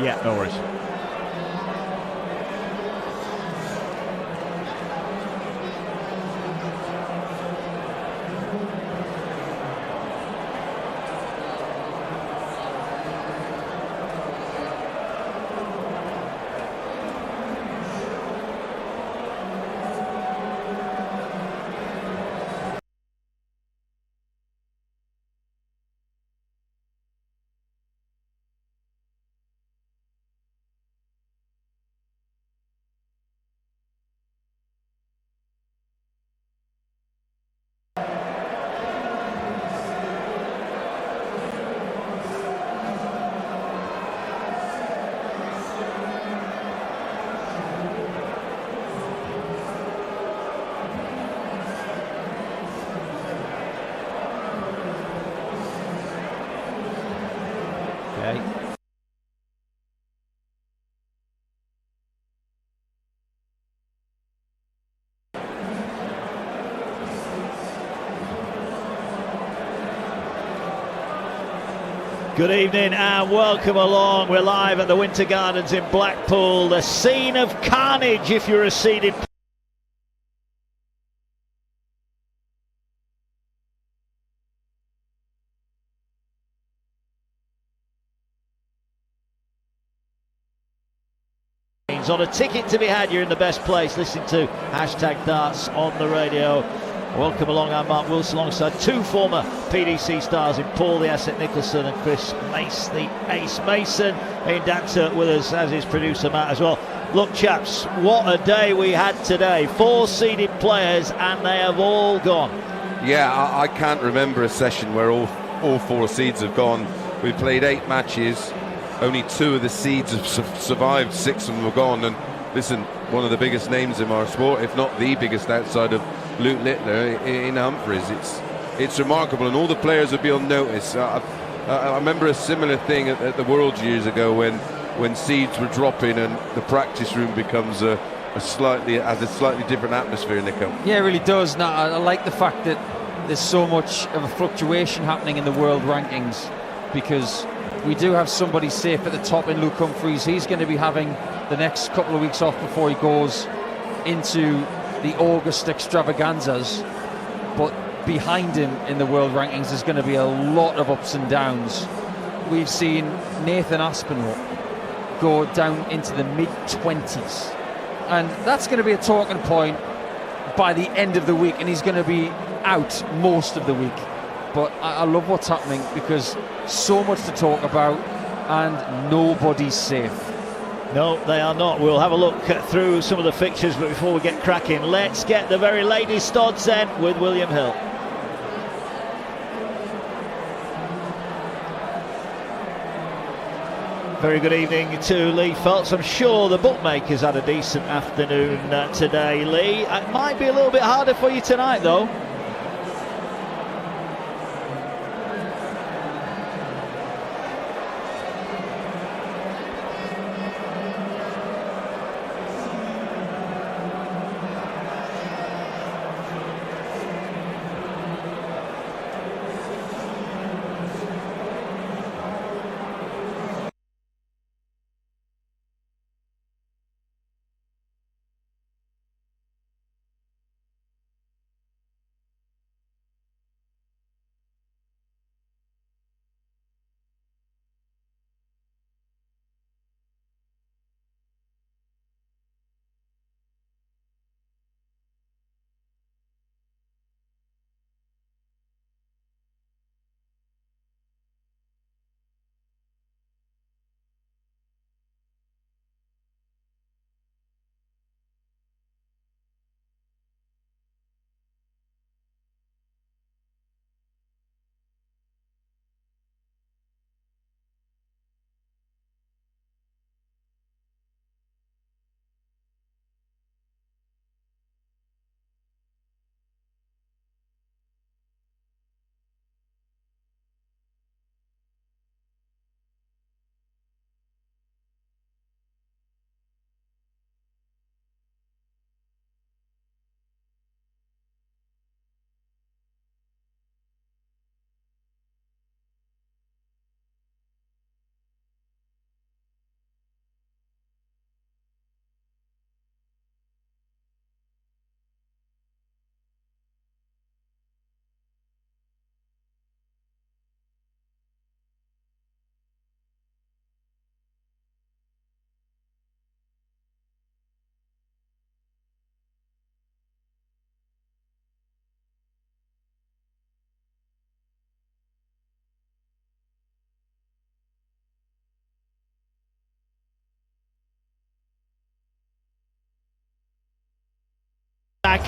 Yeah, no worries. Good evening and welcome along. We're live at the Winter Gardens in Blackpool, the scene of carnage if you're a seeded on a ticket to be had. You're in the best place listening to #darts on the radio. Welcome along. I'm Mark Wilson alongside two former PDC stars in Paul the Asset Nicholson and Chris Mason, the Ace Mason. Ian Danter with us as his producer Matt as well. Look chaps, what a day we had today. 4 seeded players and they have all gone. Yeah, I can't remember a session where all 4 seeds have gone. We played 8 matches. Only 2 of the seeds have survived, 6 of them were gone. And listen, one of the biggest names in our sport, if not the biggest outside of Luke Littler in Humphreys. It's remarkable, and all the players would be on notice. I remember a similar thing at the Worlds years ago when seeds were dropping and the practice room becomes a slightly different atmosphere, Nico. Yeah, it really does. Now, I like the fact that there's so much of a fluctuation happening in the world rankings, because we do have somebody safe at the top in Luke Humphreys. He's going to be having the next couple of weeks off before he goes into the August extravaganzas, but behind him in the world rankings there's going to be a lot of ups and downs. We've seen Nathan Aspinall go down into the mid-20s, and that's going to be a talking point by the end of the week, and he's going to be out most of the week. But I love what's happening, because so much to talk about and nobody's safe. No, they are not. We'll have a look through some of the fixtures, but before we get cracking, let's get the very latest odds then with William Hill. Very good evening to Lee Phelps. I'm sure the bookmakers had a decent afternoon today, Lee. It might be a little bit harder for you tonight, though.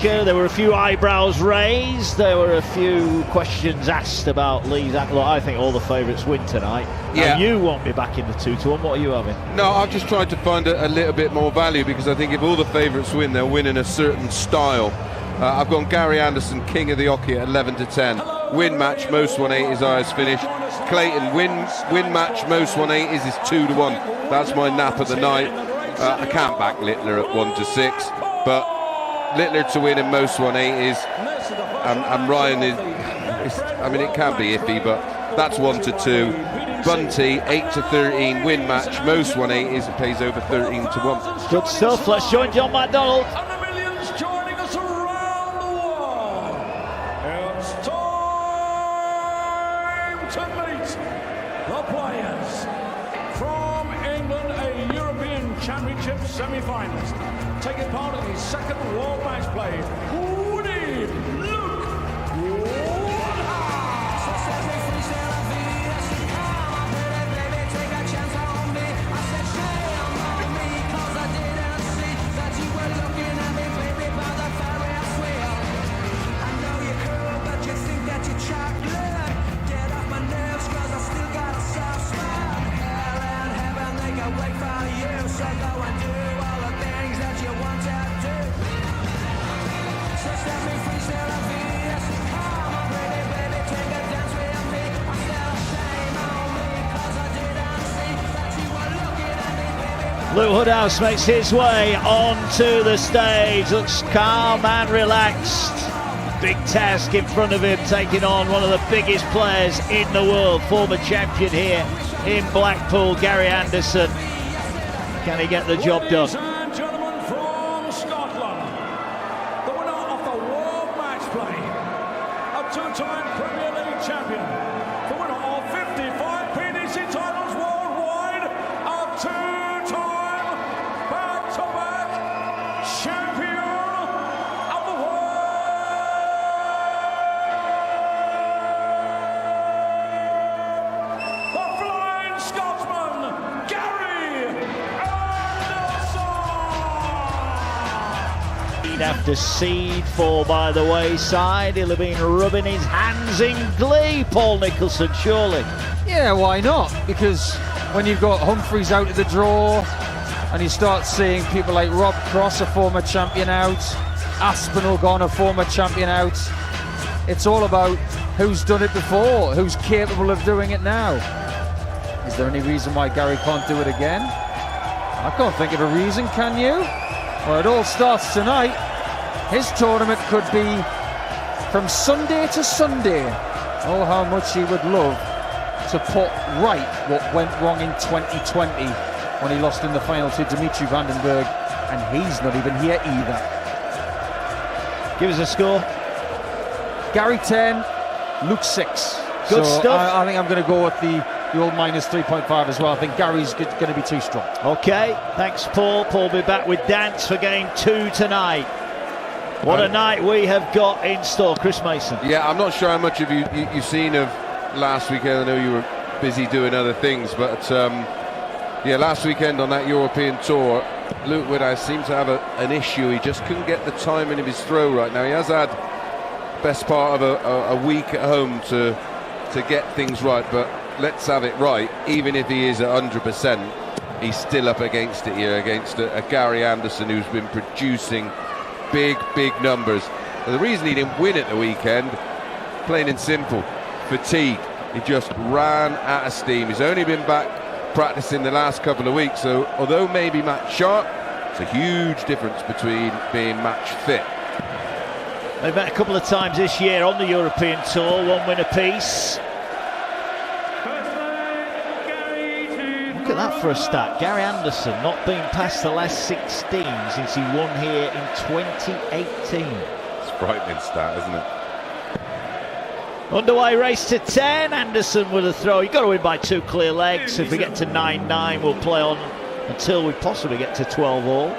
There were a few eyebrows raised. There were a few questions asked about Lee's act. Look, I think all the favourites win tonight. Yeah. And you won't be back in the 2-1. What are you having? No, I've just tried to find a little bit more value, because I think if all the favourites win, they'll win in a certain style. I've gone Gary Anderson, king of the hockey, at 11-10. Win match, most 180s, highest finish. Clayton, win match, most 180s is 2-1. That's my nap of the night. I can't back Littler at 1-6, but Littler to win in most 180s, and Ryan is, I mean, it can be iffy, but that's 1-2. Bunty 8-13, win match, most 180s, and pays over 13-1. Good stuff. Let's join John McDonald. And the millions joining us around the world. It's time to meet the players. From England, a European Championship semi-finalist, taking part in his second World Matchplay, Woody Luke Woodhouse. Luke Woodhouse makes his way onto the stage, looks calm and relaxed. Big task in front of him, taking on one of the biggest players in the world, former champion here in Blackpool, Gary Anderson. Can he get the job done? Ladies and gentlemen from Scotland, the winner of the World Matchplay, a two-time Premier League champion, the winner of 55 PDC titles worldwide, a two-time back-to-back champion of the world, the Flying Scotsman, Gary Anderson. After seed fall by the wayside, he'll have been rubbing his hands in glee, Paul Nicholson, surely. Yeah, why not? Because when you've got Humphreys out of the draw and you start seeing people like Rob Cross, a former champion, out, Aspinall gone, a former champion, out, it's all about who's done it before, who's capable of doing it now. Is there any reason why Gary can't do it again? I can't think of a reason, can you? Well, it all starts tonight. His tournament could be from Sunday to Sunday. Oh, how much he would love to put right what went wrong in 2020 when he lost in the final to Duijvenbode, and he's not even here either. Give us a score. Gary 10, Luke 6. Good stuff. I think I'm going to go with the old minus 3.5 as well. I think Gary's going to be too strong. Okay, thanks Paul. Paul will be back with Dance for game 2 tonight. What a night we have got in store. Chris Mason. Yeah, I'm not sure how much of you've seen of last weekend. I know you were busy doing other things, but yeah, last weekend on that European tour, Luke Woodhouse seemed to have an issue. He just couldn't get the timing of his throw right. Now he has had best part of a week at home to get things right, but let's have it right. Even if he is at 100%, he's still up against it here, against a Gary Anderson who's been producing big numbers. And the reason he didn't win at the weekend, plain and simple, fatigue. He just ran out of steam. He's only been back practicing the last couple of weeks, so although maybe match sharp, it's a huge difference between being match fit. They've met a couple of times this year on the European Tour, one win apiece. Look at that for a stat. Gary Anderson not been past the last 16 since he won here in 2018. It's a frightening stat, isn't it? Underway race to 10. Anderson with a throw. You've got to win by 2 clear legs. If we get to 9-9, we'll play on until we possibly get to 12 all.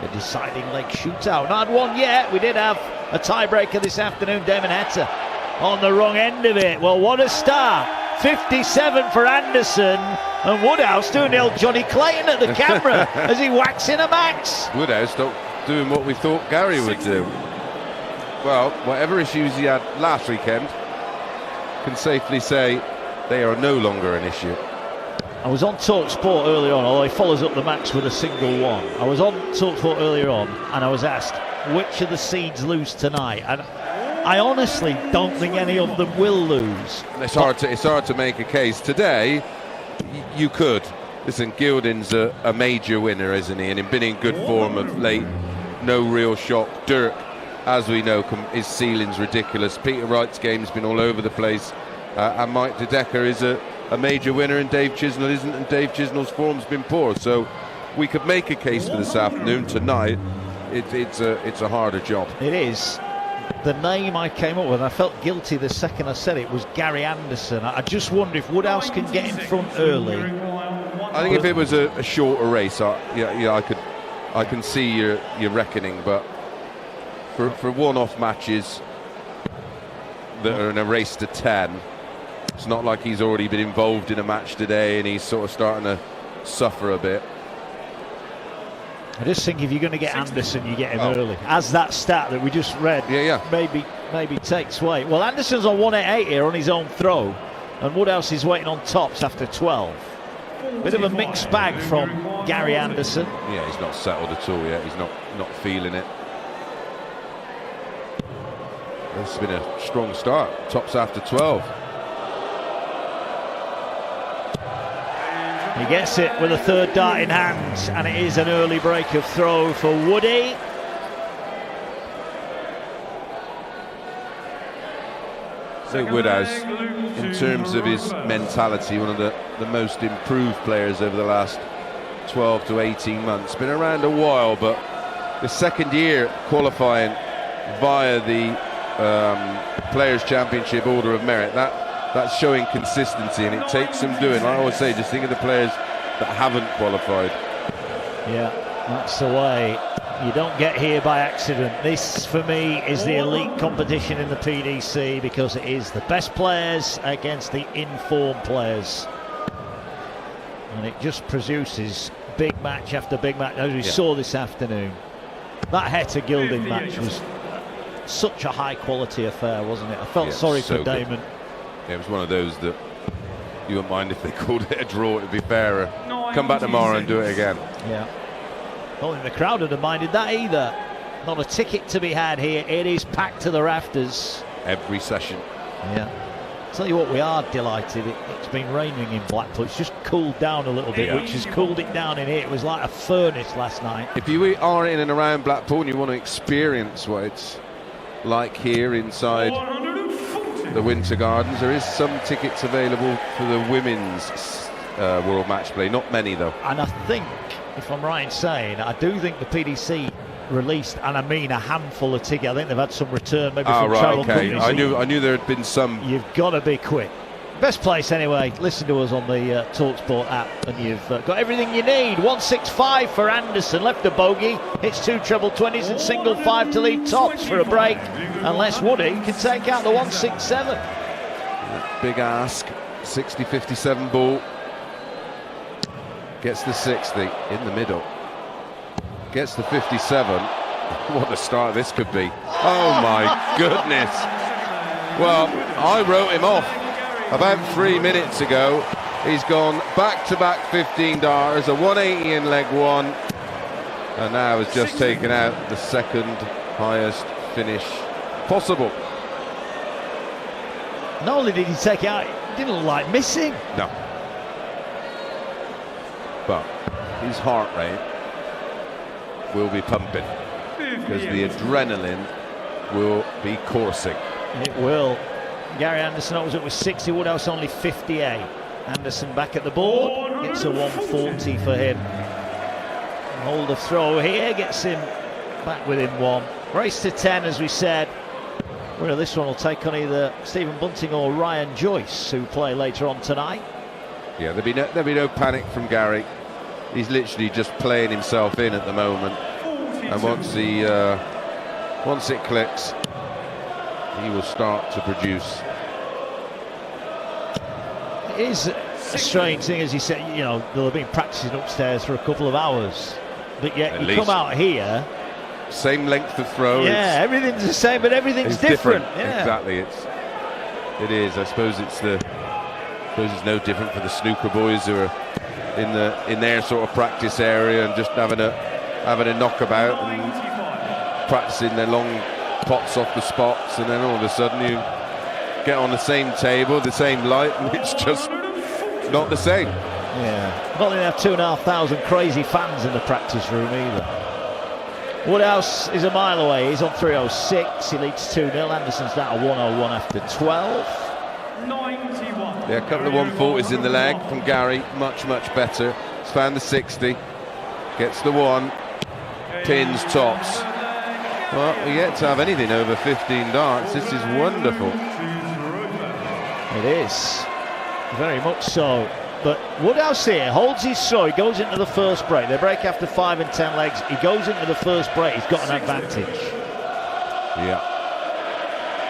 The deciding leg shootout. Not had one yet. We did have a tiebreaker this afternoon. Damon Heta on the wrong end of it. Well, what a start. 57 for Anderson, and Woodhouse doing the old Johnny Clayton at the camera as he whacks in a max. Woodhouse not doing what we thought Gary would do. well, whatever issues he had last weekend, can safely say they are no longer an issue. I was on talkSPORT earlier on, although he follows up the match with a single one. I was on talkSPORT earlier on, and I was asked, which of the seeds lose tonight? And I honestly don't think any of them will lose. It's hard to make a case. Today, you could. Listen, Gilding's a major winner, isn't he? And he's been in good form of late. No real shock. Dirk, as we know, his ceiling's ridiculous. Peter Wright's game's been all over the place. And Mike De Decker is a major winner, and Dave Chisnall isn't, and Dave Chisnall's form's been poor. So we could make a case for this afternoon. Tonight, it's a harder job. It is. The name I came up with, I felt guilty the second I said it, was Gary Anderson. I just wonder if Woodhouse can get in front early. I think if it was a shorter race, I can see your reckoning, but for one-off matches that are in a race to 10, it's not like he's already been involved in a match today and he's sort of starting to suffer a bit. I just think if you're going to get Anderson, you get him early. As that stat that we just read maybe takes weight. Well, Anderson's on 188 here on his own throw, and Woodhouse is waiting on tops after 12. Bit of a mixed bag from Gary Anderson. Yeah, he's not settled at all yet. He's not feeling it. This has been a strong start. Tops after 12. He gets it with a third dart in hand, and it is an early break of throw for Woody. So Woodhouse, in terms of his mentality, one of the most improved players over the last 12 to 18 months. Been around a while, but the second year qualifying via the Players' Championship Order of Merit, that's showing consistency, and it takes some doing. I always say, just think of the players that haven't qualified. Yeah, that's the way. You don't get here by accident. This, for me, is the elite competition in the PDC, because it is the best players against the informed players. And it just produces big match after big match, as we saw this afternoon. That Heta Gilding match was such a high-quality affair, wasn't it? I felt sorry for Damon. Yeah, it was one of those that you wouldn't mind if they called it a draw. It'd be fairer. Come back tomorrow and do it again. Yeah. I don't think the crowd would have minded that either. Not a ticket to be had here. It is packed to the rafters. Every session. Yeah. Tell you what, we are delighted. It's been raining in Blackpool. It's just cooled down a little bit, which has cooled it down in here. It was like a furnace last night. If you are in and around Blackpool and you want to experience what it's like here inside the Winter Gardens, there is some tickets available for the women's World Matchplay. Not many, though. And I think, if I'm right in saying, I do think the PDC released, and I mean a handful of tickets. I think they've had some return, maybe from travel companies. I knew there had been some. You've got to be quick. Best place anyway. Listen to us on the talkSPORT app, and you've got everything you need. 165 for Anderson, left a bogey. Hits 2 treble 20s and single 5 to lead tops for a break, unless Woody can take out the 167. Big ask. 60-57 ball. Gets the 60 in the middle. Gets the 57. What a start this could be. Oh my goodness. Well, I wrote him off about 3 minutes ago. He's gone back-to-back 15 darters, a 180 in leg one, and now has just taken out the second highest finish possible. Not only did he take it out, he didn't look like missing. No. But his heart rate will be pumping, because the adrenaline will be coursing. It will. Gary Anderson was up with 60, Woodhouse only 58. Anderson back at the board, gets a 140 for him. Hold of throw here, gets him back within 1. Race to 10, as we said. Well, this one will take on either Stephen Bunting or Ryan Joyce, who play later on tonight. Yeah, there'll be no panic from Gary. He's literally just playing himself in at the moment, and once it clicks, he will start to produce. It is a strange thing, as you said. You know, they'll have been practicing upstairs for a couple of hours, but yet you come out here same length of throw. Yeah, everything's the same, but everything's different. Yeah. Exactly, it is. I suppose it's no different for the snooker boys who are in their sort of practice area and just having a knockabout and practicing their long pots off the spots, and then all of a sudden you get on the same table, the same light, and it's just not the same. Yeah, not that they have 2,500 crazy fans in the practice room either. Woodhouse is a mile away. He's on 3:06. He leads 2-0. Anderson's down to 1:01 after 12. 91. Yeah, a couple of 140s in the leg from Gary. Much better. He's found the 60. Gets the one. Pins, tops. Well, we yet to have anything over 15 darts. This is wonderful. It is. Very much so. But Woodhouse here holds his throw. He goes into the first break. They break after 5 and 10 legs. He goes into the first break. He's got an advantage. Yeah.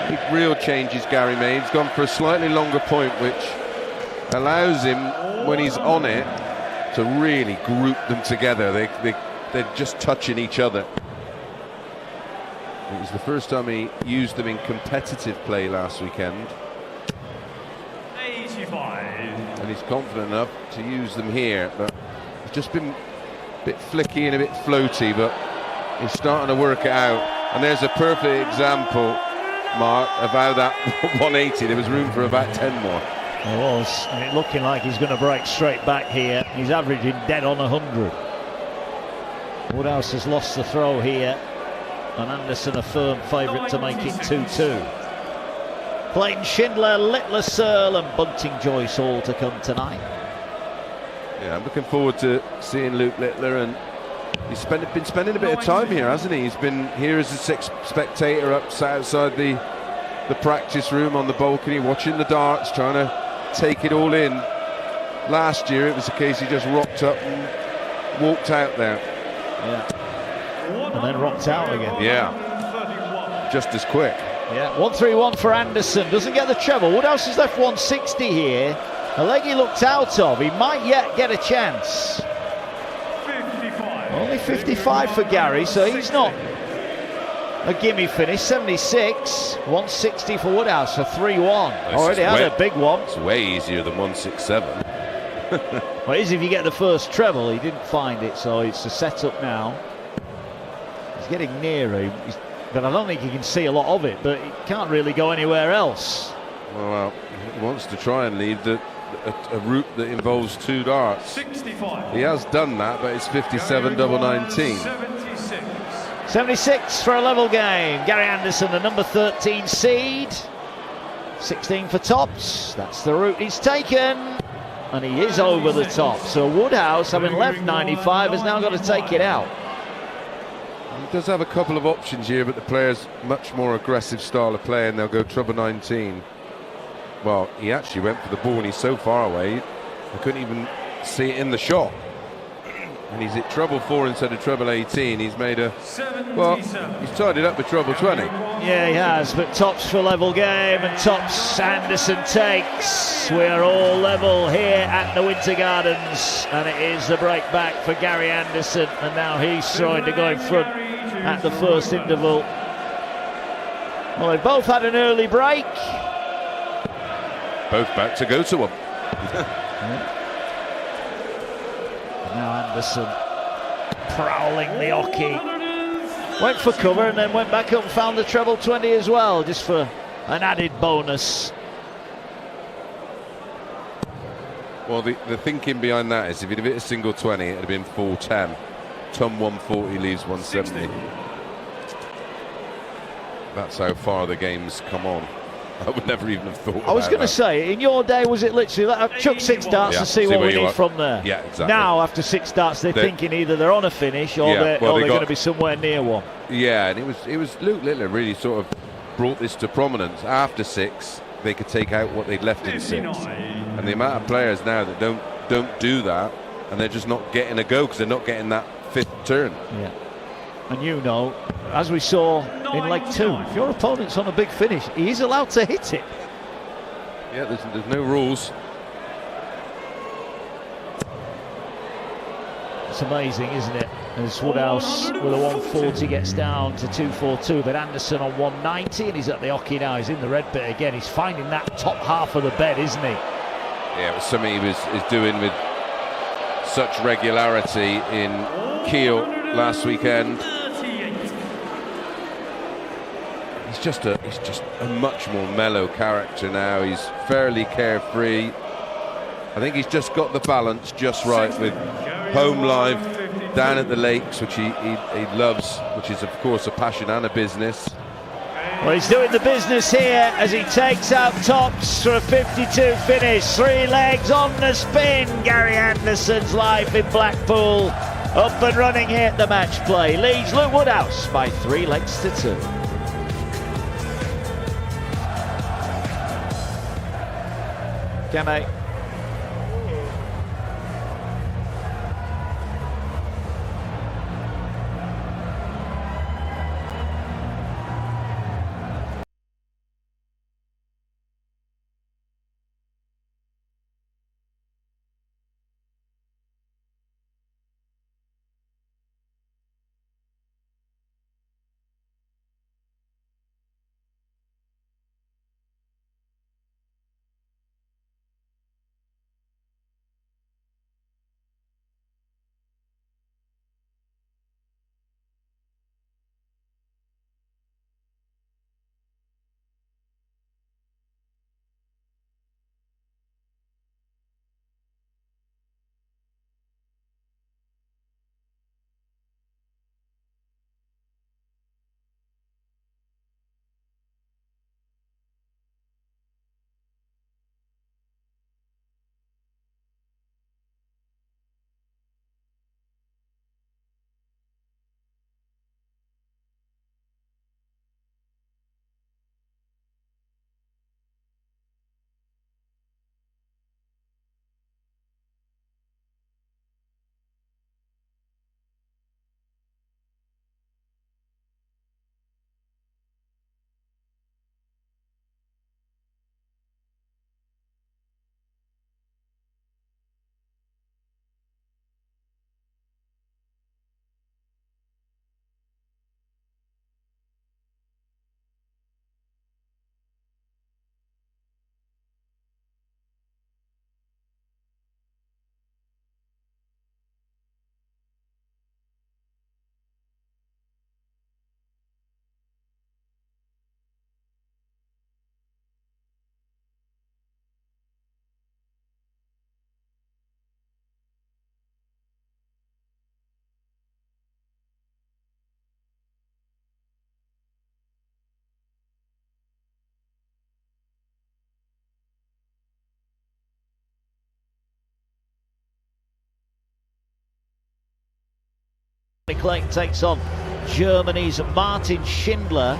Big real changes Gary made. He's gone for a slightly longer point, which allows him, when he's on it, to really group them together. They're just touching each other. It was the first time he used them in competitive play last weekend. 85. And he's confident enough to use them here, but it's just been a bit flicky and a bit floaty, but he's starting to work it out. And there's a perfect example, Mark, of how that 180, there was room for about 10 more. There was, and it looking like he's going to break straight back here. He's averaging dead on 100. Woodhouse has lost the throw here, and Anderson a firm favourite to make it 2-2. Clayton, Schindler, Littler, Searle and Bunting, Joyce all to come tonight. Yeah, I'm looking forward to seeing Luke Littler, and he's been spending a bit of time here, hasn't he? He's been here as a spectator outside the practice room on the balcony, watching the darts, trying to take it all in. Last year it was a case he just rocked up and walked out there. Yeah. And then rocked out again. Yeah. Just as quick. Yeah, 131 for Anderson. Doesn't get the treble. Woodhouse has left 160 here. A leg he looked out of. He might yet get a chance. 55. Only 55 for Gary, so he's not a gimme finish. 76. 160 for Woodhouse for 3-1. Already had a big one. It's way easier than 167. Well, it is if you get the first treble. He didn't find it, so it's a setup now. He's getting nearer. But I don't think he can see a lot of it, but he can't really go anywhere else. Well, he wants to try and lead a route that involves 2 darts. 65. He has done that, but it's 57 double 19. 76. 76 for a level game. Gary Anderson, the number 13 seed. 16 for tops. That's the route he's taken. And he is over the top. So Woodhouse, having left 95, has now got to take it out. He does have a couple of options here, but the player's much more aggressive style of play, and they'll go treble 19. Well, he actually went for the ball, and he's so far away, I couldn't even see it in the shot. And he's at treble 4 instead of treble 18. He's made a... Well, he's tied it up with treble 20. Yeah, he has, but tops for level game, and tops Anderson takes. We are all level here at the Winter Gardens, and it is the break back for Gary Anderson, and now he's trying to go in front at the first interval. Well, they both had an early break. Both back to go to one. Yeah. Now Anderson prowling the hockey. Went for cover and then went back up and found the treble 20 as well, just for an added bonus. Well, the thinking behind that is if he'd have hit a single 20, it'd have been 410. Tom 140 leaves 170. That's how far the game's come on. I would never even have thought I was going to say, in your day, was it literally like, chuck 6 darts and see what we need from there? Yeah, exactly. Now, after 6 darts, they're thinking either they're on a finish or they're going to be somewhere near one. Yeah, and it was Luke Littler really sort of brought this to prominence. After 6, they could take out what they'd left in 6. And the amount of players now that don't do that, and they're just not getting a go because they're not getting that 5th turn. Yeah. And you know, as we saw in leg 2, if your opponent's on a big finish, he is allowed to hit it. Yeah, there's no rules. It's amazing, isn't it? As Woodhouse with a 140 gets down to 242, but Anderson on 190, and he's at the hockey now. He's in the red bit again. He's finding that top half of the bed, isn't he? Yeah, it was something he was doing with such regularity in Kiel last weekend. He's just a much more mellow character now. He's fairly carefree. I think he's just got the balance just right with home life down at the lakes, which he loves, which is of course a passion and a business. Well, he's doing the business here as he takes out tops for a 52 finish. 3 legs on the spin. Gary Anderson's life in Blackpool up and running here at the match play. Leads Luke Woodhouse by 3 legs to 2. Jermaine. Clayton takes on Germany's Martin Schindler.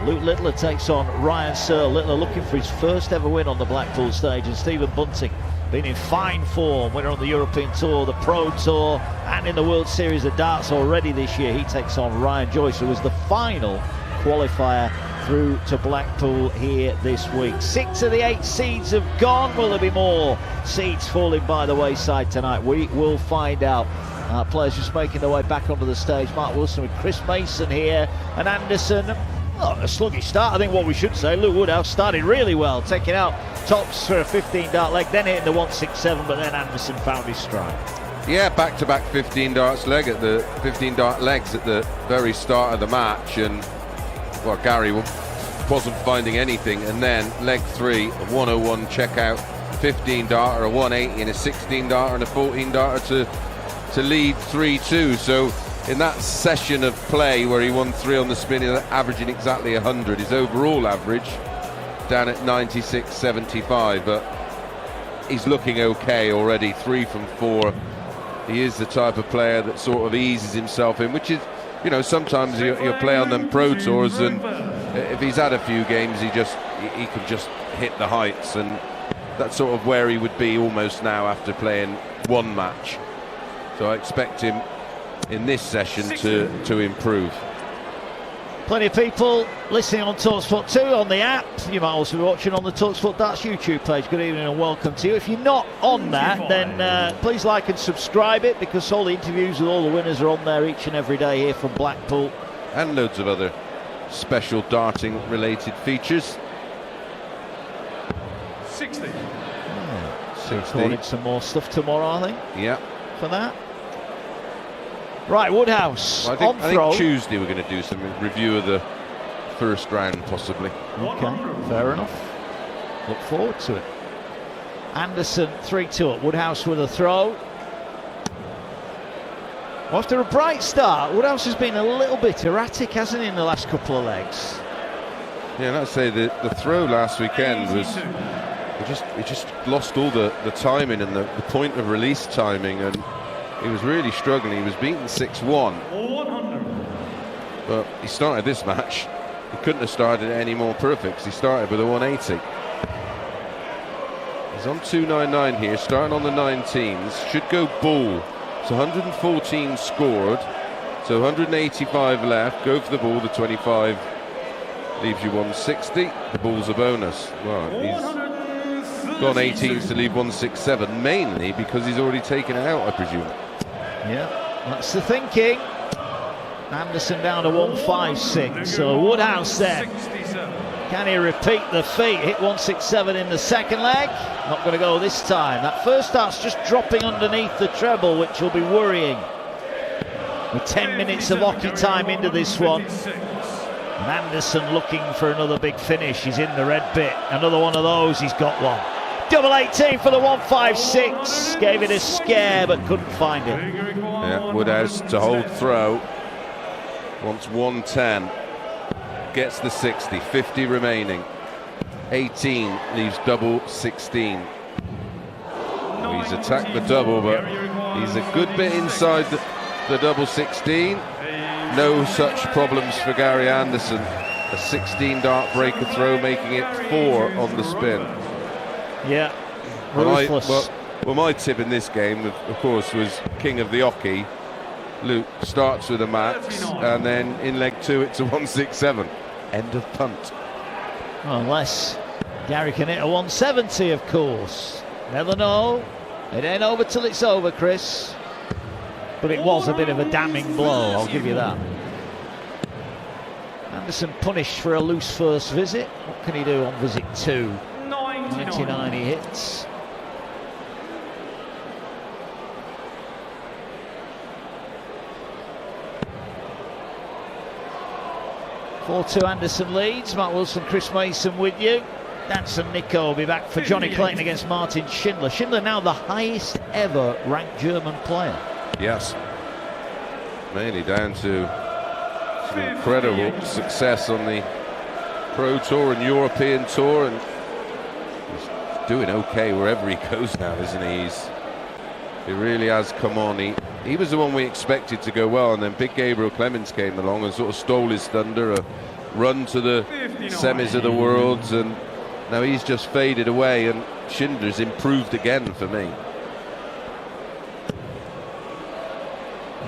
Luke Littler takes on Ryan Searle. Littler looking for his first ever win on the Blackpool stage, and Stephen Bunting been in fine form, winner on the European Tour, the Pro Tour, and in the World Series of Darts already this year. He takes on Ryan Joyce, who was the final qualifier through to Blackpool here this week. 6 of the 8 seeds have gone. Will there be more seeds falling by the wayside tonight? We will find out. Players just making their way back onto the stage. Mark Wilson with Chris Mason here, and Anderson. Oh, a sluggish start, I think what we should say. Luke Woodhouse started really well, taking out tops for a 15-dart leg, then hitting the 167, but then Anderson found his stride. Yeah, back-to-back 15-dart legs at the very start of the match, and well, Gary wasn't finding anything, and then leg 3, a 101 checkout, 15-darter, a 180, and a 16-darter, and a 14-darter to lead 3-2. So in that session of play where he won 3 on the spin, averaging exactly 100, his overall average down at 96.75, but he's looking okay already. 3 from 4. He is the type of player that sort of eases himself in, which is, you know, sometimes you'll play on them pro tours, and if he's had a few games, he can just hit the heights, and that's sort of where he would be almost now after playing one match. So I expect him in this session to improve. Plenty of people listening on talkSPORT 2 on the app. You might also be watching on the talkSPORT Darts YouTube page. Good evening and welcome to you. If you're not on that, then please like and subscribe it, because all the interviews with all the winners are on there each and every day here from Blackpool. And loads of other special darting related features. 60. Recording some more stuff tomorrow, I think. Yeah. For that. Right, Woodhouse Well, on throw. I think Tuesday we're going to do some review of the first round, possibly. Okay, fair enough. Look forward to it. Anderson 3-2 up. Woodhouse with a throw. Well, after a bright start, Woodhouse has been a little bit erratic, hasn't he, in the last couple of legs? Yeah, and I'd say the throw last weekend was he just lost all the timing and the point of release timing, and he was really struggling. He was beaten 6-1, but he started this match. He couldn't have started it any more perfect, because he started with a 180. He's on 299 here, starting on the 19s. Should go ball. So 114 scored, so 185 left. Go for the ball. The 25 leaves you 160. The ball's a bonus. Well, he's gone 18s to leave 167, mainly because he's already taken it out, I presume. Yeah, that's the thinking. Anderson down to 156. So Woodhouse then. Can he repeat the feat? Hit 167 in the second leg. Not going to go this time. That first start's just dropping underneath the treble, which will be worrying. With 10 minutes of hockey time into this one. And Anderson looking for another big finish. He's in the red bit. Another one of those. He's got one. Double 18 for the 156. Gave it a scare but couldn't find it. Yeah, Woodhouse to hold throw. Wants 110. Gets the 60. 50 remaining. 18 leaves double 16. Well, he's attacked the double, but he's a good bit inside the double 16. No such problems for Gary Anderson. A 16 dart breaker throw, making it 4 on the spin. Yeah, ruthless. Well, my tip in this game, of course, was king of the hockey. Luke starts with a max, and then in leg 2 it's a 167. End of punt. Unless Gary can hit a 170, of course. Never know. It ain't over till it's over, Chris. But it was a bit of a damning blow, I'll give you that. Anderson punished for a loose first visit. What can he do on visit 2? 99 he hits. (4-2) Anderson leads. Mark Wilson, Chris Mason with you. Dancer Nico will be back for Jonny Clayton against Martin Schindler. Schindler now the highest ever ranked German player. Yes. Mainly down to some incredible success on the Pro Tour and European Tour, and he's doing okay wherever he goes now, isn't he? He really has come on. He was the one we expected to go well, and then big Gabriel Clemens came along and sort of stole his thunder, a run to the semis of the Worlds, and now he's just faded away, and Schindler's improved again for me.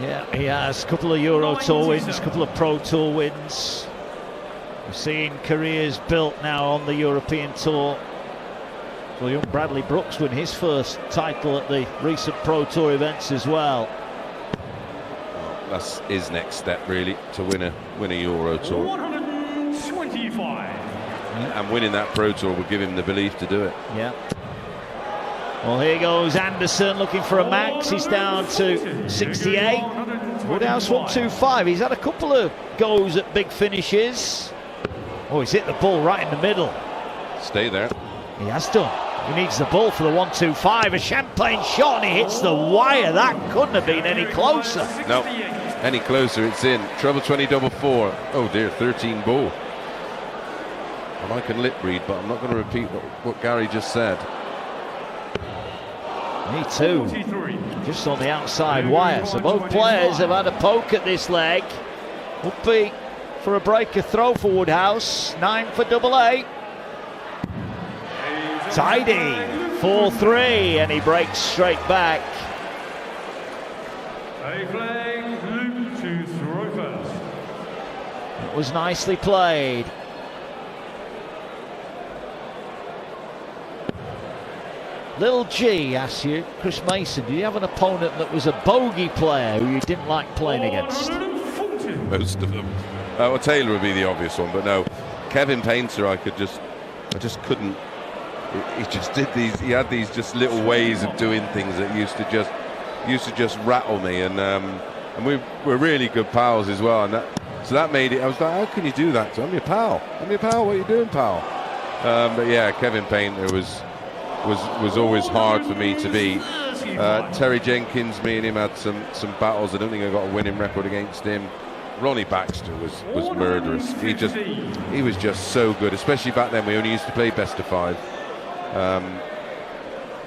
Yeah, he has a couple of Euro Tour wins, a couple of Pro Tour wins. We're seeing careers built now on the European Tour. Well, young Bradley Brooks win his first title at the recent Pro Tour events as well. That's his next step, really, to win a Euro Tour. 125. And winning that Pro Tour will give him the belief to do it. Yeah. Well, here goes Anderson looking for a max. He's down to 68. Woodhouse 125. He's had a couple of goes at big finishes. Oh, he's hit the ball right in the middle. Stay there. He has done. He needs the ball for the 125. A champagne shot and he hits the wire. That couldn't have been any closer. No, any closer, it's in. Treble 20 double 4. Oh dear, 13 ball. And I can lip read, but I'm not going to repeat what Gary just said. Me too. Just on the outside wire. So both players have had a poke at this leg. Would be for a breaker throw for Woodhouse. 9 for double 8. Tidy. 4-3, and he breaks straight back. A flag, Luke to throw first. It was nicely played. Little G asks you, Chris Mason, do you have an opponent that was a bogey player who you didn't like playing against? Most of them. Well, Taylor would be the obvious one, but no. Kevin Painter, I just couldn't. He just did these. He had these just little ways of doing things that used to just rattle me, and we're really good pals as well. And so that made it. I was like, how can you do that? So I'm your pal. What are you doing, pal? But yeah, Kevin Painter was always hard for me to beat. Terry Jenkins, me and him had some battles. I don't think I got a winning record against him. Ronnie Baxter was murderous. He was just so good, especially back then. We only used to play best of 5,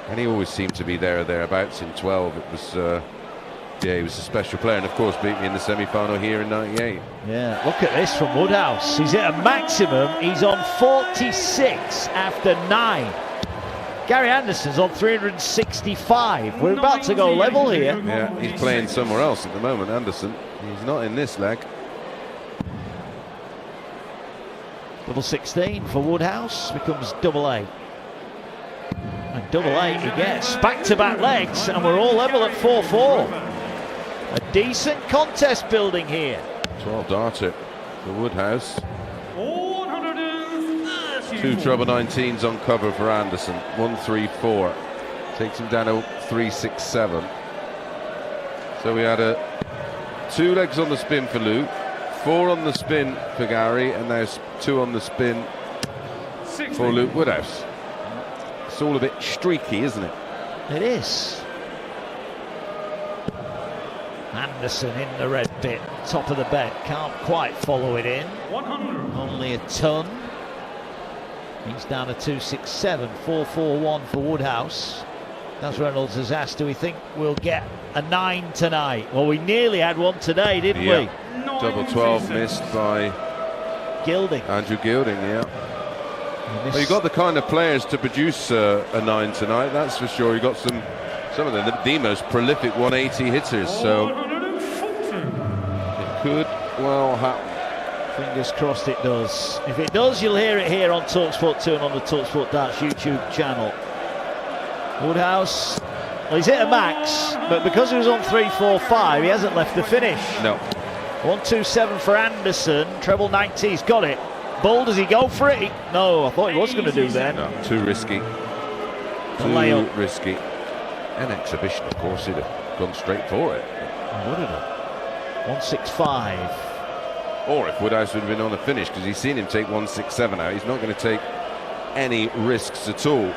and he always seemed to be there or thereabouts in 12. It was he was a special player, and of course beat me in the semi-final here in '98. Yeah, look at this from Woodhouse. He's at a maximum. He's on 46 after 9. Gary Anderson's on 365. We're about to go level here. Yeah, he's playing somewhere else at the moment, Anderson. He's not in this leg. Double 16 for Woodhouse becomes double 8. And double 8 he gets. Back-to-back legs, and we're all level at 4-4. A decent contest building here. 12 darter for Woodhouse. 2 treble 19s on cover for Anderson. 1-3-4. Takes him down to 3-6-7. So we had 2 legs on the spin for Luke, 4 on the spin for Gary, and there's 2 on the spin for Luke Woodhouse. It's all a bit streaky, isn't it? It is. Anderson in the red bit, top of the bed, can't quite follow it in. 100. Only a ton. He's down to 267, 441 for Woodhouse. As Reynolds has asked, do we think we'll get a 9 tonight? Well, we nearly had one today, didn't we? Double 12 missed by Gilding. Andrew Gilding, yeah. Well, you've got the kind of players to produce a 9 tonight, that's for sure. You've got some of the most prolific 180 hitters, so it could well happen. Fingers crossed it does. If it does, you'll hear it here on talkSPORT 2 and on the talkSPORT Darts YouTube channel. Woodhouse, well, he's hit a max, but because he was on 3-4-5, he hasn't left the finish. No. 1-2-7 for Anderson, treble 90, he's got it. Bull, does he go for it? No, I thought he was going to do then. No, too risky. Too risky. An exhibition, of course, he'd have gone straight for it. He would have. 1-6-5. Or if Woodhouse would have been on the finish, because he's seen him take 1-6-7 out, he's not going to take any risks at all.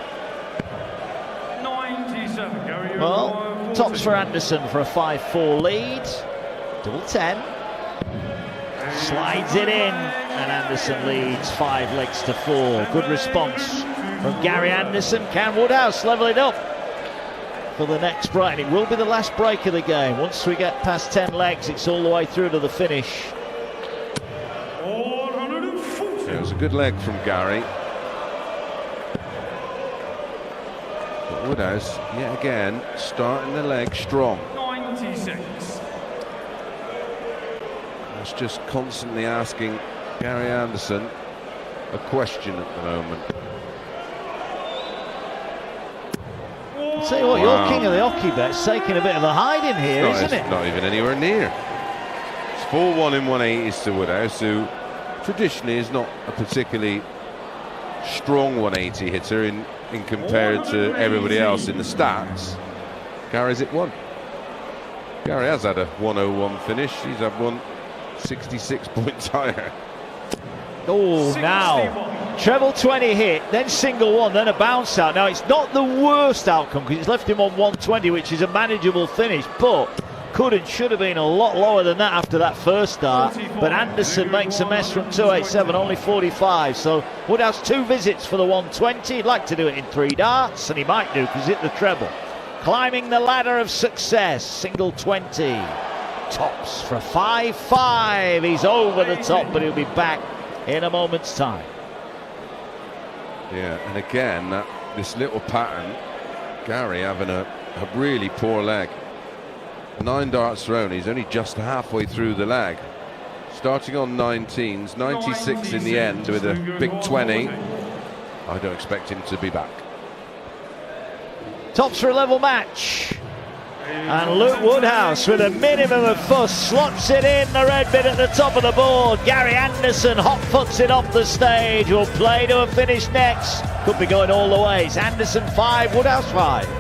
97, Gary. Well, tops for Anderson for a 5-4 lead. Double 10. Slides it in, and Anderson leads 5 legs to 4. Good response from Gary Anderson. Can Woodhouse level it up for the next break? And it will be the last break of the game. Once we get past 10 legs, it's all the way through to the finish. It was a good leg from Gary. But Woodhouse, yet again, starting the leg strong. 96. That's just constantly asking Gary Anderson a question at the moment. I'll tell you what, you're king of the hockey bets, taking a bit of a hiding here, isn't it? Not even anywhere near. It's 4-1 in 180s to Woodhouse, who traditionally is not a particularly strong 180 hitter in compared to everybody else in the stats. Gary's at 1. Gary has had a 101 finish. He's had one 66 points higher. Oh, now treble 20 hit, then single 1, then a bounce out. Now it's not the worst outcome because it's left him on 120, which is a manageable finish, but could and should have been a lot lower than that after that first start. But Anderson makes a mess from 287, only 45. So Woodhouse 2 visits for the 120. He'd like to do it in 3 darts, and he might do because hit the treble. Climbing the ladder of success, single 20. Tops for 5-5. He's over the top, but he'll be back in a moment's time. Yeah, and again, this little pattern, Gary having a really poor leg. 9 darts thrown, he's only just halfway through the leg. starting on 19s, 96 in the end with a big 20. I don't expect him to be back. Tops for a level match. And Luke Woodhouse, with a minimum of fuss, slots it in the red bit at the top of the board. Gary Anderson hot puts it off the stage. Will play to a finish next. Could be going all the way. It's Anderson 5, Woodhouse 5.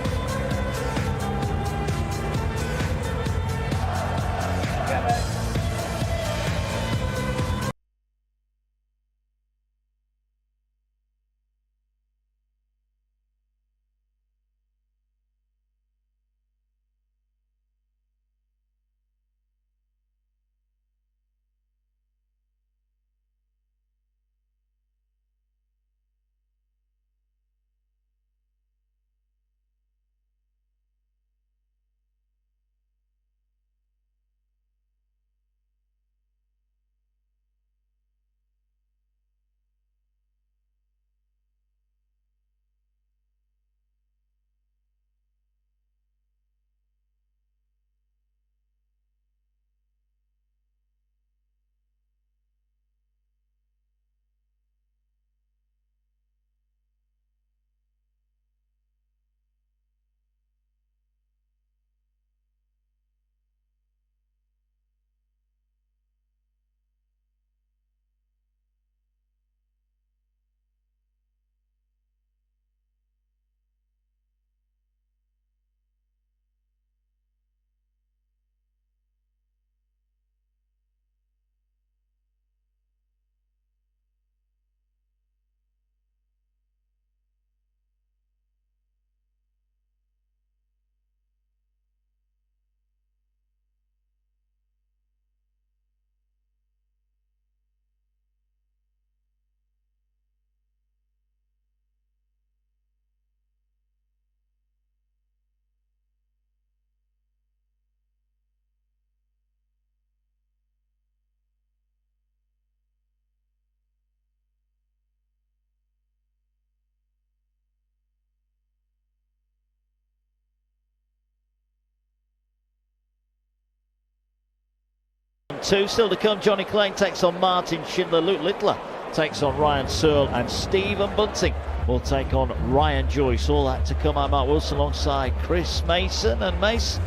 Two still to come. Jonny Clayton takes on Martin Schindler. Luke Littler takes on Ryan Searle, and Stephen Bunting will take on Ryan Joyce. All that to come. I'm Mark Wilson alongside Chris Mason, and Mace,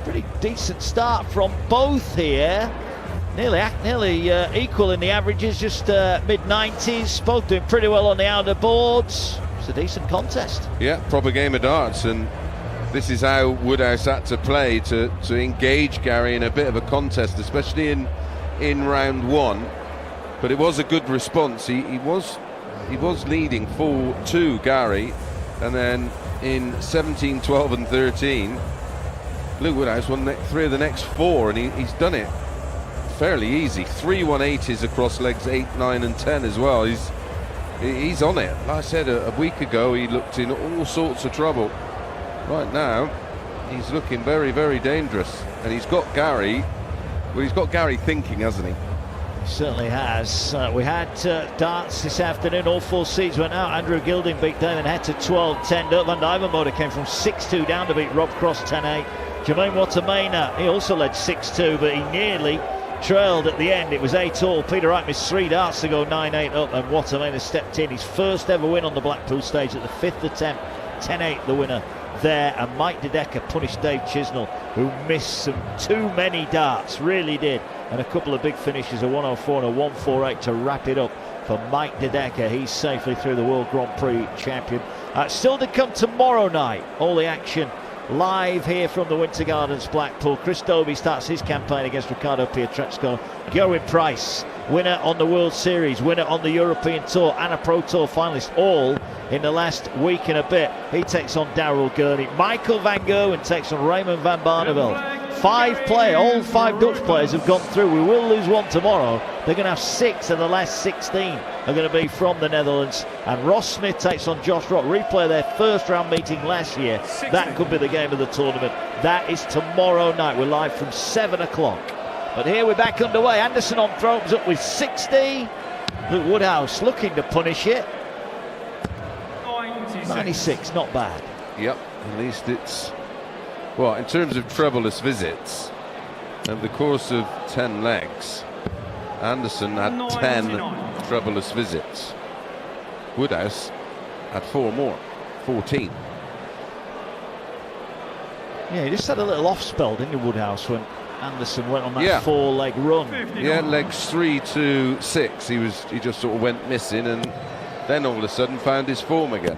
pretty decent start from both here. Nearly equal in the averages, just mid-90s. Both doing pretty well on the outer boards. It's a decent contest. Yeah, proper game of darts, and this is how Woodhouse had to play to engage Gary in a bit of a contest, especially in round one. But it was a good response. He was leading 4-2 Gary, and then in 17, 12 and 13 Luke Woodhouse won 3 of the next 4, and he's done it fairly easy. 3 180s across legs 8, 9 and 10 as well. He's on it. Like I said a week ago, he looked in all sorts of trouble. Right now, he's looking very, very dangerous, and he's got Gary. Well, he's got Gary thinking, hasn't he? He certainly has. We had darts this afternoon. All 4 seeds went out. Andrew Gilding beat Damon Heta 12-10. Dirk Duijvenbode came from 6-2 down to beat Rob Cross 10-8. Jermaine Wattimena, he also led 6-2, but he nearly trailed at the end. It was 8-all. Peter Wright missed 3 darts to go 9-8 up, and Wattimena stepped in. His first ever win on the Blackpool stage at the 5th attempt. 10-8 the winner there, and Mike Dedecker punished Dave Chisnall, who missed too many darts, really did, and a couple of big finishes, a 104 and a 148 to wrap it up for Mike Dedecker. He's safely through the World Grand Prix champion. Still to come tomorrow night, all the action live here from the Winter Gardens, Blackpool. Chris Dobie starts his campaign against Ricardo Pietreczko. Gerwin Price, winner on the World Series, winner on the European Tour, and a Pro Tour finalist, all in the last week and a bit. He takes on Daryl Gurney. Michael van Gerwen takes on Raymond van Barneveld. All 5 Dutch players have gone through. We will lose one tomorrow. They're going to have 6 of the last 16 are going to be from the Netherlands. And Ross Smith takes on Josh Rock. Replay their first round meeting last year. That could be the game of the tournament. That is tomorrow night. We're live from 7 o'clock. But here we're back underway. Anderson on throws up with 60. Luke Woodhouse looking to punish it. 96, not bad. Yep, at least it's, well, in terms of trebleless visits, over the course of 10 legs, Anderson had 10 troubleless visits. Woodhouse had 4 more, 14. Yeah, he just had a little off spell, didn't he, Woodhouse, when Anderson went on that 4-leg run. Yeah, legs 3 to 6. He just sort of went missing, and then all of a sudden found his form again.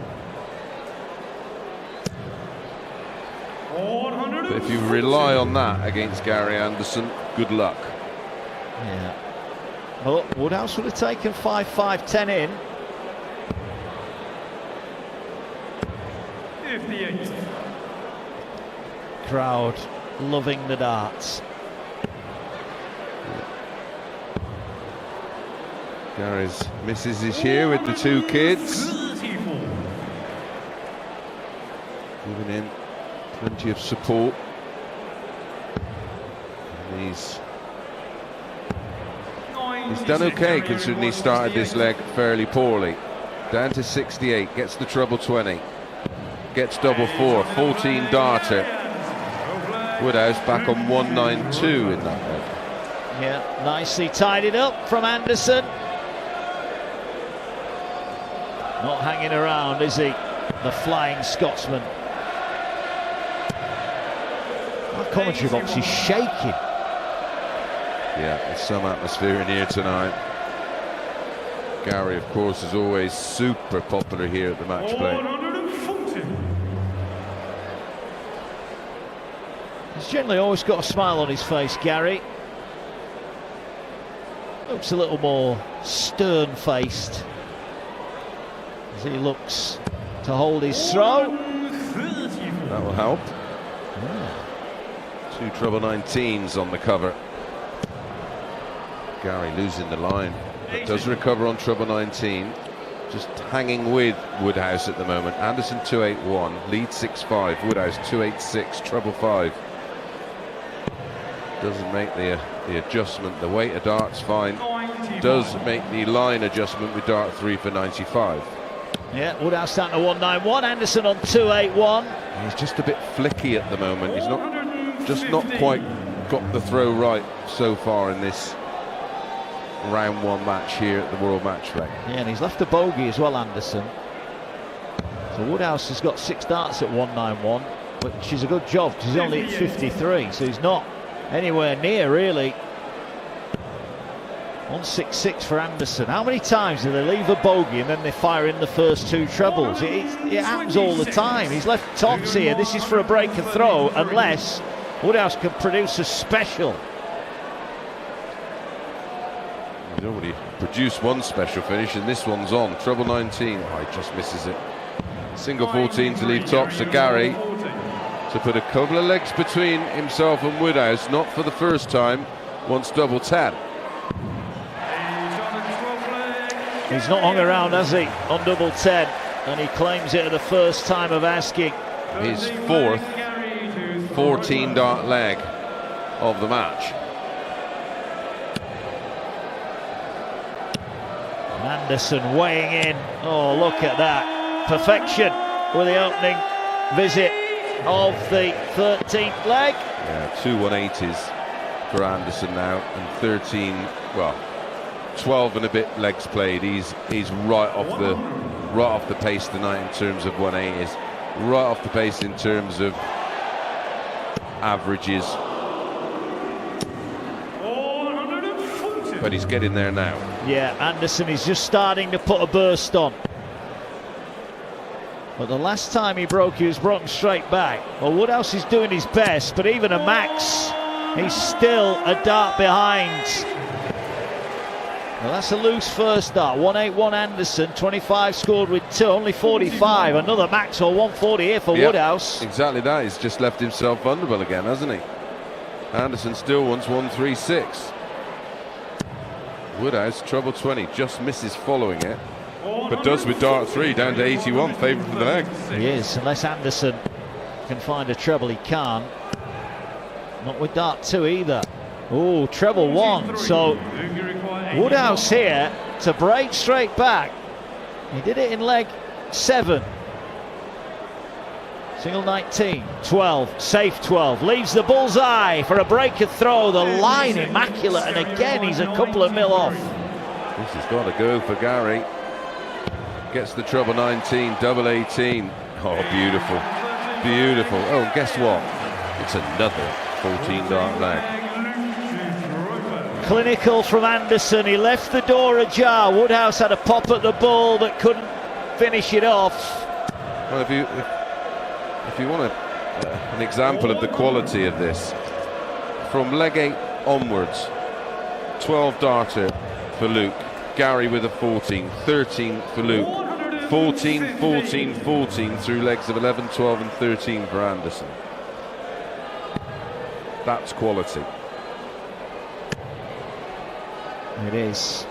But if you rely on that against Gary Anderson, good luck. Yeah. Well, Woodhouse would have taken 5-5-10 in. 58. Crowd loving the darts. Gary's missus is here with the 2 kids, giving him plenty of support. And he's done okay considering he started this leg fairly poorly. Down to 68, gets the treble 20, gets double 4, 14 darter. Woodhouse back on 192 in that leg. Yeah, nicely tidied up from Anderson. Not hanging around, is he? The Flying Scotsman. Our commentary box is shaking. Yeah, there's some atmosphere in here tonight. Gary, of course, is always super popular here at the match play. He's generally always got a smile on his face, Gary. Looks a little more stern-faced as he looks to hold his throw. That will help. Yeah. 2 treble 19s on the cover. Gary losing the line, but does recover on treble 19. Just hanging with Woodhouse at the moment. Anderson 281, lead 6-5. Woodhouse 286, treble 5. Doesn't make the adjustment. The weight of dart's fine. Does make the line adjustment with dart 3 for 95. Yeah, Woodhouse down to 191. Anderson on 281. He's just a bit flicky at the moment. He's just not quite got the throw right so far in this round 1 match here at the World Matchplay. Yeah, and he's left a bogey as well, Anderson. So Woodhouse has got 6 darts at 191, which is a good job because he's only at 53, so he's not anywhere near really. 166 for Anderson. How many times do they leave a bogey and then they fire in the first 2 trebles? It happens all the time. He's left tops here. This is for a break and throw unless Woodhouse can produce a special. He's already produced 1 special finish and this one's on. Treble 19. Oh, he just misses it. Single 14 to leave tops to Gary to put a couple of legs between himself and Woodhouse. Not for the first time. Wants double 10. He's not hung around, has he, on double 10, and he claims it at the first time of asking. His 4th 14 dart leg of the match. And Anderson weighing in. Oh, look at that. Perfection with the opening visit of the 13th leg. Yeah, 2 180s for Anderson now, and 13, well, 12 and a bit legs played. He's right off the pace tonight in terms of 180s, right off the pace in terms of averages, but he's getting there now. Yeah, Anderson is just starting to put a burst on, but the last time he broke, he was broken straight back. Well, Woodhouse is doing his best, but even a max, he's still a dart behind. Well, that's a loose first dart. 181 Anderson, 25 scored with 2, only 45. Another max or 140 here for Woodhouse. Exactly that. He's just left himself vulnerable again, hasn't he? Anderson still wants 136. Woodhouse, treble 20, just misses following it, but does with dart 3 down to 81, favourite for the leg. He is, unless Anderson can find a treble, he can't. Not with dart 2 either. Oh, treble 1. So Woodhouse here to break straight back. He did it in leg 7. Single 19, 12, safe 12, leaves the bullseye for a breaker throw, the line immaculate, and again he's a couple of mil off. This has got to go for Gary. Gets the treble 19, double 18. Oh, beautiful, beautiful. Oh, and guess what? It's another 14-dart leg. Clinical from Anderson, he left the door ajar. Woodhouse had a pop at the ball but couldn't finish it off. Well, if you want an example of the quality of this, from leg 8 onwards, 12 darter for Luke, Gary with a 14, 13 for Luke, 14, 14, 14 through legs of 11, 12 and 13 for Anderson. That's quality. It is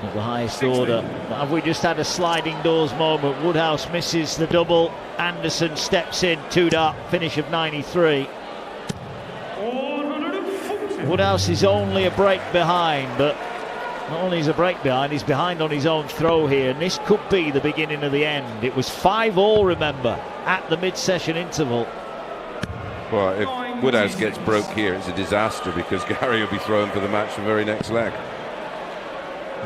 of the highest order. Have we just had a sliding doors moment? Woodhouse misses the double, Anderson steps in, 2-dart finish of 93. Woodhouse is only a break behind, but not only is a break behind, he's behind on his own throw here, and this could be the beginning of the end. It was 5-all, remember, at the mid-session interval. Well, if Woodhouse gets broke here, it's a disaster, because Gary will be thrown for the match the very next leg.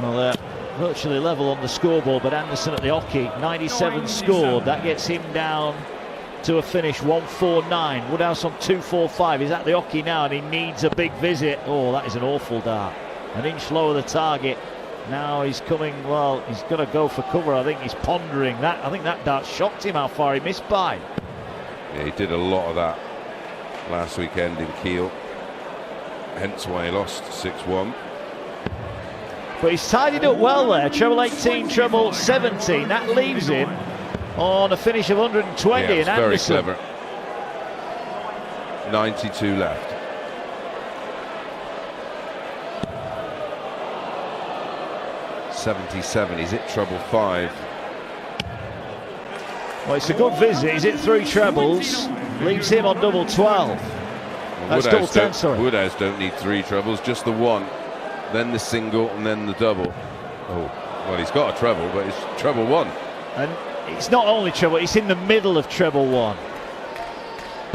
Well, they're virtually level on the scoreboard, but Anderson at the hockey, 97 scored. That gets him down to a finish 149. Woodhouse on 245. He's at the hockey now, and he needs a big visit. Oh, that is an awful dart. An inch lower the target. Now he's coming, well, he's got to go for cover. I think he's pondering that. I think that dart shocked him how far he missed by. Yeah, he did a lot of that last weekend in Kiel. Hence why he lost 6-1. But he's tidied up well there. Treble 18, treble 17. That leaves him on a finish of 120. Yeah, it's and very Anderson. clever. 92 left. .77. He's hit treble 5. Well, it's a good visit. He's hit 3 trebles. Leaves him on double 12. That's double 10, sorry. Woodhouse don't need 3 trebles, just the one. Then the single and then the double. Oh, well, he's got a treble, but it's treble 1. And it's not only treble, it's in the middle of treble 1.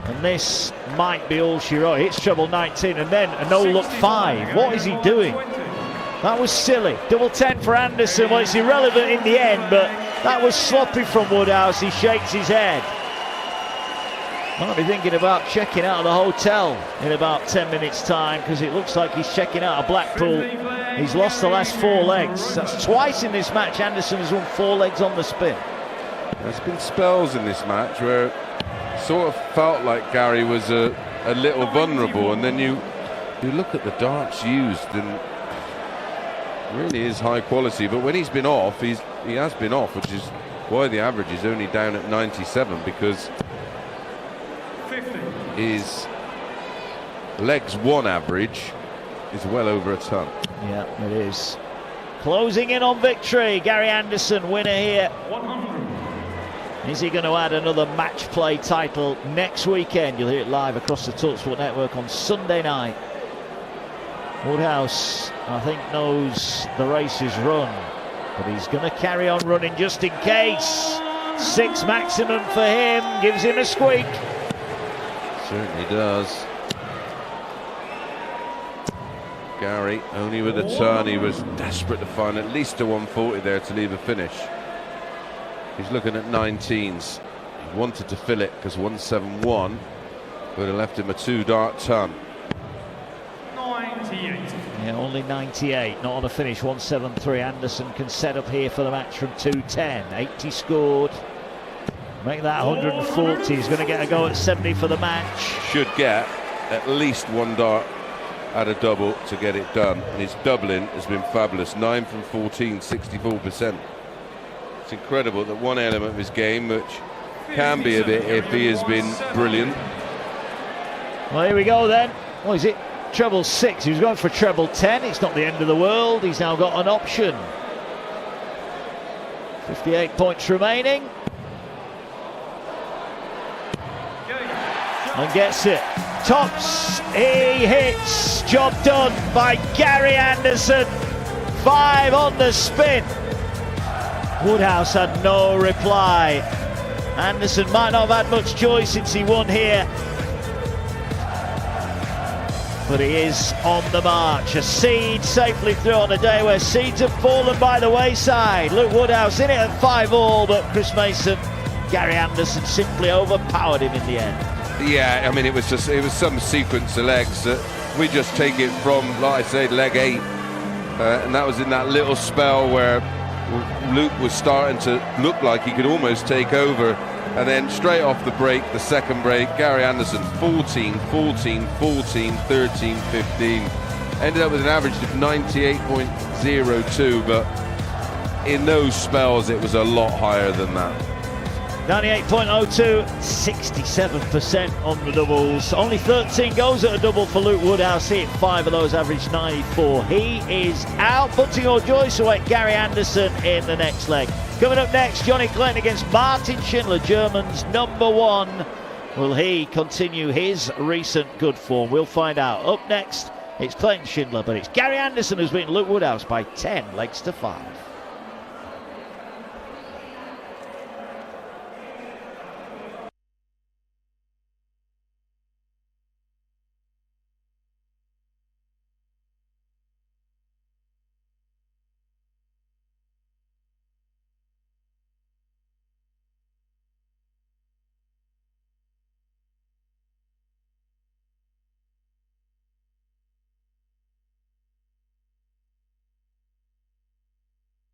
And this might be all she wrote. It's treble 19 and then a no-look 5. What is he doing? That was silly. Double 10 for Anderson. Well, it's irrelevant in the end, but that was sloppy from Woodhouse. He shakes his head. Might be thinking about checking out of the hotel in about 10 minutes time, because it looks like he's checking out of Blackpool. He's lost the last 4 legs. That's twice in this match Anderson has won 4 legs on the spin. There's been spells in this match where it sort of felt like Gary was a little vulnerable, and then you look at the darts used, and really is high quality. But when he's been off, he has been off, which is why the average is only down at 97, because his legs 1 average is well over a ton. Yeah, it is. Closing in on victory, Gary Anderson, winner here. 100. Is he going to add another match play title next weekend? You'll hear it live across the talkSPORT network on Sunday night. Woodhouse, I think, knows the race is run, but he's going to carry on running just in case. 6 maximum for him, gives him a squeak. Certainly does. Gary only with a turn. He was desperate to find at least a 140 there to leave a finish. He's looking at 19s. He wanted to fill it because 171 would have left him a 2-dart ton. 98. Yeah, only 98, not on a finish. 173. Anderson can set up here for the match from 210. 80 scored. Make that 140. He's going to get a go at 70 for the match. Should get at least 1 dart at a double to get it done. And his doubling has been fabulous. 9 from 14, 64%. It's incredible that one element of his game, which can be a bit iffy, has been brilliant. Well, here we go then. What is it? Treble 6. He was going for treble 10. It's not the end of the world. He's now got an option. 58 points remaining. And gets it. Tops. He hits. Job done by Gary Anderson. 5 on the spin. Woodhouse had no reply. Anderson might not have had much joy since he won here, but he is on the march. A seed safely through on a day where seeds have fallen by the wayside. Luke Woodhouse in it at 5-all, but Chris Mason, Gary Anderson simply overpowered him in the end. Yeah, I mean, it was some sequence of legs that we just take it from, like I said, leg 8, and that was in that little spell where Luke was starting to look like he could almost take over, and then straight off the break, the second break, Gary Anderson 14, 14, 14, 13, 15, ended up with an average of 98.02, but in those spells it was a lot higher than that. 98.02, 67% on the doubles. Only 13 goes at a double for Luke Woodhouse. He hit 5 of those, average 94. He is out. Bunting or Joyce await Gary Anderson in the next leg. Coming up next, Jonny Clayton against Martin Schindler, German's #1. Will he continue his recent good form? We'll find out. Up next, it's Clayton Schindler, but it's Gary Anderson who's beaten Luke Woodhouse by 10 legs to 5.